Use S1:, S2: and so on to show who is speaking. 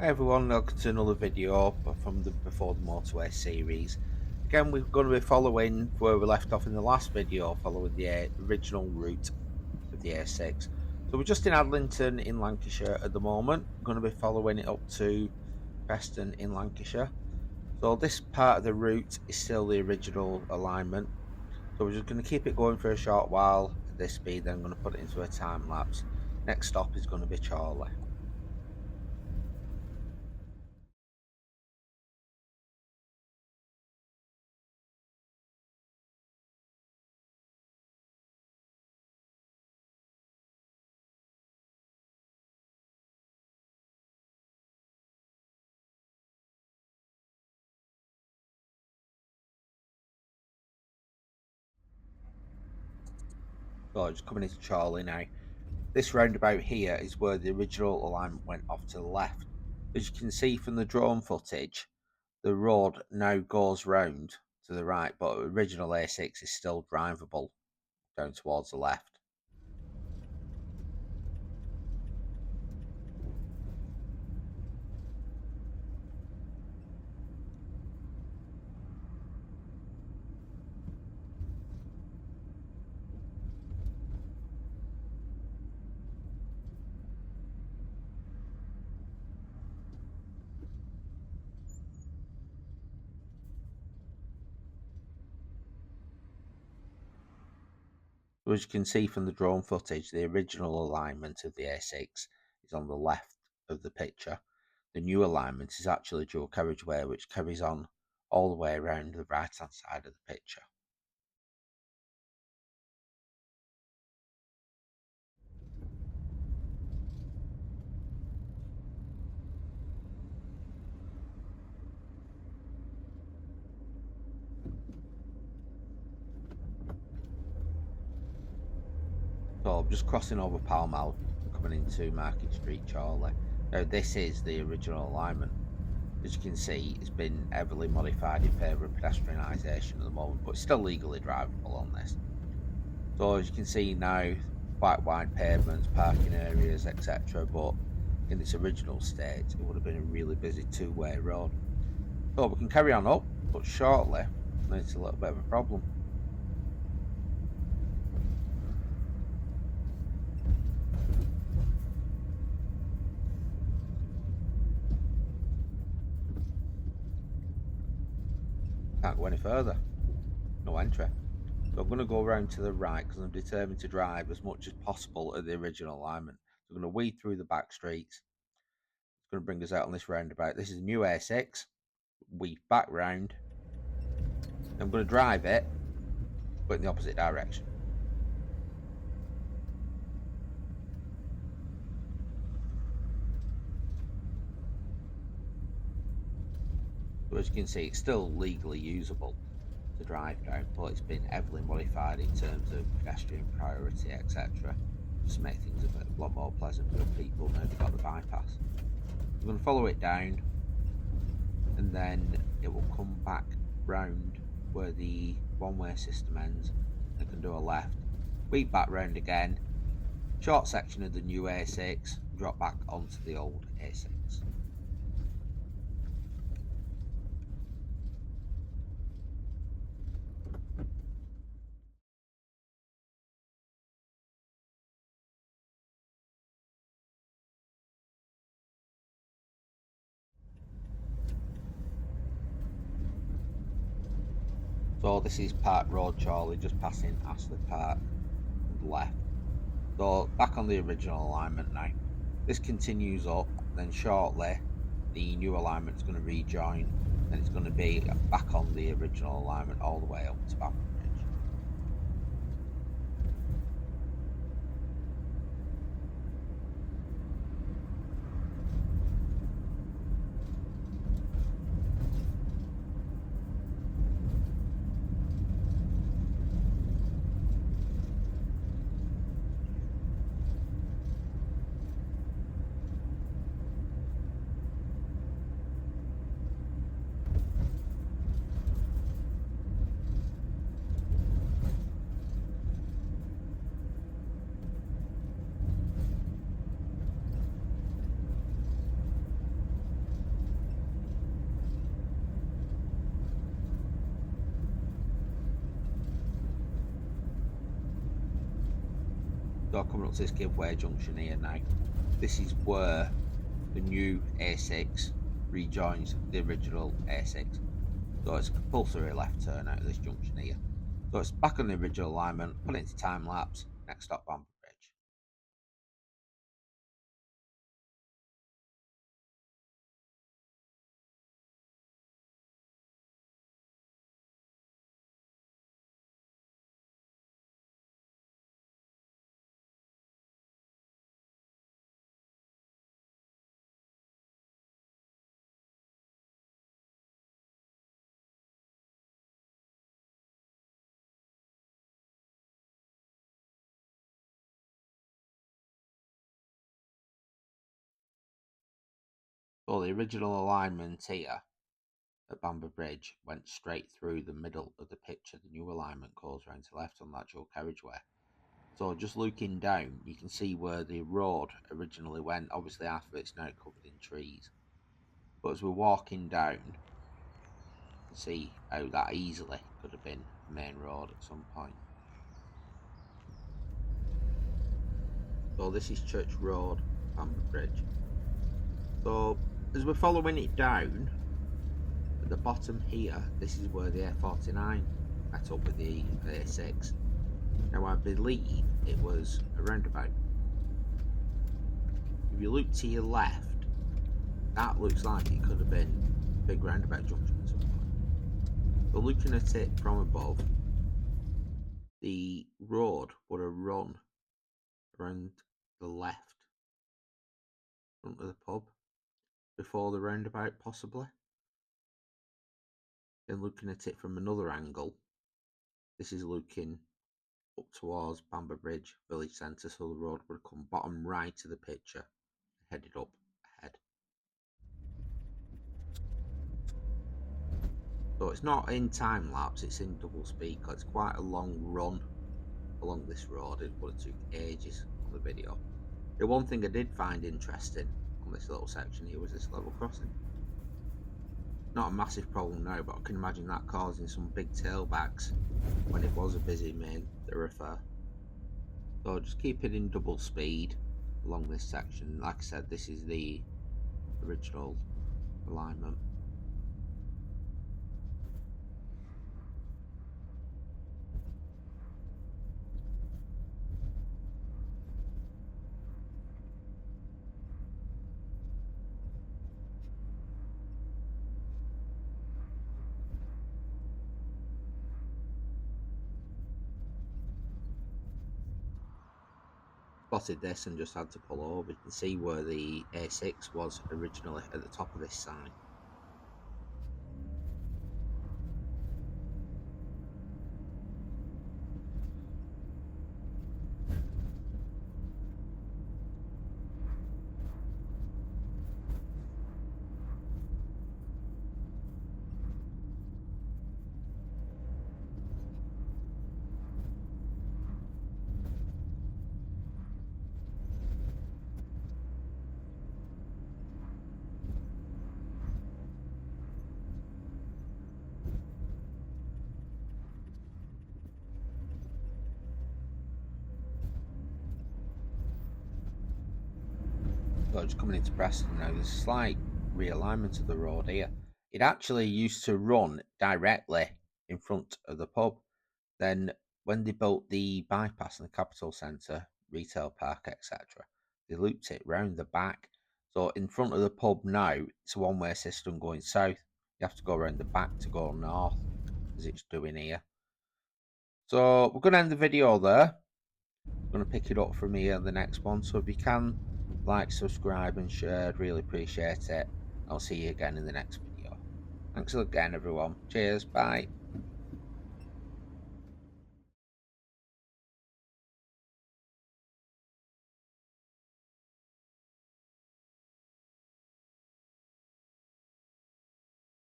S1: Hi everyone, welcome to another video from the Before the Motorway series. Again, we're going to be following where we left off in the last video, following the original route of the A6. So we're just in Adlington in Lancashire at the moment. We're going to be following it up to Preston in Lancashire. So this part of the route is still the original alignment. So we're just going to keep it going for a short while at this speed, then I'm going to put it into a time lapse. Next stop is going to be Chorley. So just coming into Chorley now. This roundabout here is where the original alignment went off to the left. As you can see from the drone footage, the road now goes round to the right, but the original A6 is still drivable down towards the left. So as you can see from the drone footage, the original alignment of the A6 is on the left of the picture. The new alignment is actually dual carriageway, which carries on all the way around the right hand side of the picture. So I'm just crossing over Pall Mall, coming into Market Street, Chorley. Now this is the original alignment. As you can see, it's been heavily modified in favour of pedestrianisation at the moment, but it's still legally drivable on this. So as you can see now, quite wide pavements, parking areas, etc. But in its original state, it would have been a really busy two-way road. So we can carry on up, but shortly, it's a little bit of a problem. Can't go any further. No entry. So I'm going to go around to the right because I'm determined to drive as much as possible at the original alignment. So I'm going to weed through the back streets. It's going to bring us out on this roundabout. This is a new A6. Weed back round. I'm going to drive it, but in the opposite direction. So as you can see, it's still legally usable to drive down, but it's been heavily modified in terms of pedestrian priority, etc. Just to make things a lot more pleasant for people now they've got the bypass. I'm going to follow it down, and then it will come back round where the one-way system ends. I can do a left, weave back round again, short section of the new A6, drop back onto the old A6. So this is Park Road, Chorley, just passing Astley Park on the left. So back on the original alignment now. This continues up, then shortly the new alignment is going to rejoin, and it's going to be back on the original alignment all the way up to Bamber Bridge. So coming up to this giveaway junction here now, this is where the new A6 rejoins the original A6. So it's a compulsory left turn out of this junction here. So it's back on the original alignment, put it into time lapse, next stop Bamber Bridge. So the original alignment here at Bamber Bridge went straight through the middle of the picture. The new alignment goes round to the left on that dual carriageway. So just looking down, you can see where the road originally went. Obviously half of it's now covered in trees. But as we're walking down, you can see how that easily could have been the main road at some point. So this is Church Road, Bamber Bridge. So as we're following it down, at the bottom here, this is where the A49 met up with the A6. Now I believe it was a roundabout. If you look to your left, that looks like it could have been a big roundabout junction at some point. But looking at it from above, the road would have run around the left front of the pub before the roundabout, possibly. Then looking at it from another angle, this is looking up towards Bamber Bridge village centre, so the road would come bottom right of the picture, headed up ahead. So it's not in time lapse, it's in double speed, because it's quite a long run along this road. It would have took ages on the video. The one thing I did find interesting on this little section here was this level crossing. Not a massive problem now, but I can imagine that causing some big tailbacks when it was a busy main thoroughfare. So just keep it in double speed along this section. Like I said, this is the original alignment. Spotted this and just had to pull over. You can see where the A6 was originally at the top of this sign. So just coming into Preston now, there's a slight realignment of the road here. It actually used to run directly in front of the pub. Then when they built the bypass in the Capital Centre, retail park, etc., they looped it round the back. So in front of the pub now, it's a one-way system going south. You have to go around the back to go north, as it's doing here. So we're going to end the video there. I'm going to pick it up from here in the next one. So if you can, like, subscribe and share, I'd really appreciate it. I'll see you again in the next video. Thanks again, everyone. Cheers. Bye.